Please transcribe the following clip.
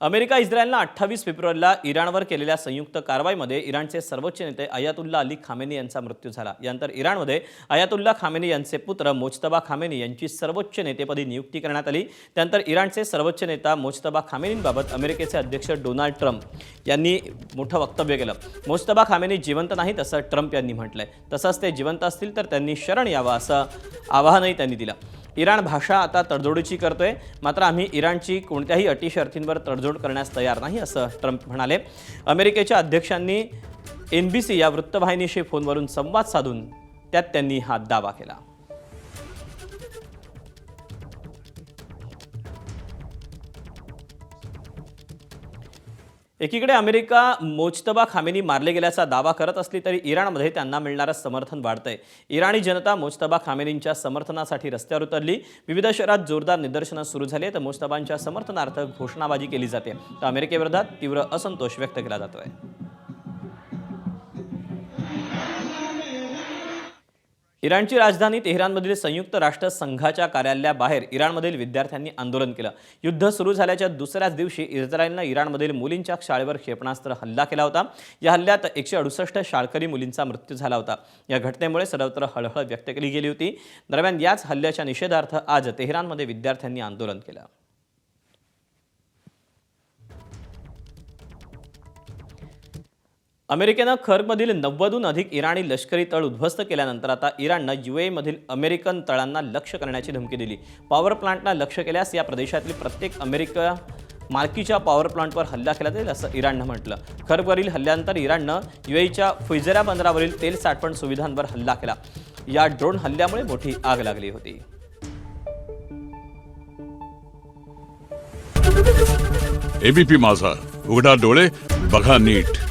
America इस्रायलनं 28 फेब्रुवारीला इराणवर केलेल्या संयुक्त कारवाईमध्ये इराणचे सर्वोच्च नेते अयातुल्ला अली खामेनी यांचा मृत्यू झाला। यानंतर इराणमध्ये अयातुल्ला खामेनी यांचे पुत्र मोजतबा खामेनी यांची सर्वोच्च नेतेपदी नियुक्ती करण्यात आली। त्यानंतर इराणचे सर्वोच्च नेता मोजतबा खामेनींबाबत अमेरिकेचे अध्यक्ष डोनाल्ड ट्रम्प यांनी मोठं वक्तव्य केलं। मोजतबा खामेनी जिवंत नाहीत असं ट्रम्प यांनी म्हटलंय। तसंच ते जिवंत असतील तर त्यांनी शरण यावं असं आवाहनही त्यांनी दिलं। इराण भाषा आता तडजोडीची करतोय, मात्र आम्ही इराणची कोणत्याही अटी शर्तींवर तडजोड करण्यास तयार नाही असं ट्रम्प म्हणाले। अमेरिकेच्या अध्यक्षांनी NBC या वृत्तवाहिनीशी फोनवरून संवाद साधून त्यात त्यांनी हा दावा केला। एकीकडे अमेरिका मोजतबा खामेनी मारले गेल्याचा दावा करत असली तरी इराणमध्ये त्यांना मिळणारं समर्थन वाढतंय। इराणी जनता मोजतबा खामेनींच्या समर्थनासाठी रस्त्यावर उतरली। विविध शहरात जोरदार निदर्शनं सुरू झाली तर मोजतबांच्या समर्थनार्थ घोषणाबाजी केली जाते। तर अमेरिकेविरोधात तीव्र असंतोष व्यक्त केला जातोय। इराणची राजधानी तेहरानमधील संयुक्त राष्ट्र संघाच्या कार्यालयाबाहेर इराणमधील विद्यार्थ्यांनी आंदोलन केलं। युद्ध सुरू झाल्याच्या दुसऱ्याच दिवशी इस्रायलनं इराणमधील मुलींच्या शाळेवर क्षेपणास्त्र हल्ला केला होता। या हल्ल्यात 168 शाळकरी मुलींचा मृत्यू झाला होता। या घटनेमुळे सर्वत्र हळहळ व्यक्त केली गेली होती। दरम्यान याच हल्ल्याच्या निषेधार्थ आज तेहरानमध्ये विद्यार्थ्यांनी आंदोलन केलं। अमेरिकेनं खर्गमधील 90हून अधिक इराणी लष्करी तळ उद्ध्वस्त केल्यानंतर आता इराणनं UAE-मधील अमेरिकन तळांना लक्ष्य करण्याची धमकी दिली। पॉवर प्लांटला लक्ष्य केल्यास या प्रदेशातील प्रत्येक अमेरिका मालकीच्या पॉवर प्लांटवर हल्ला केला जाईल असं इराणनं म्हटलं। खर्गवरील हल्ल्यानंतर इराणनं UAEच्या फुजैरा बंदरावरील तेल साठवण सुविधांवर हल्ला केला। या ड्रोन हल्ल्यामुळे मोठी आग लागली होती। ABP माझा, उघडा डोळे बघा नीट।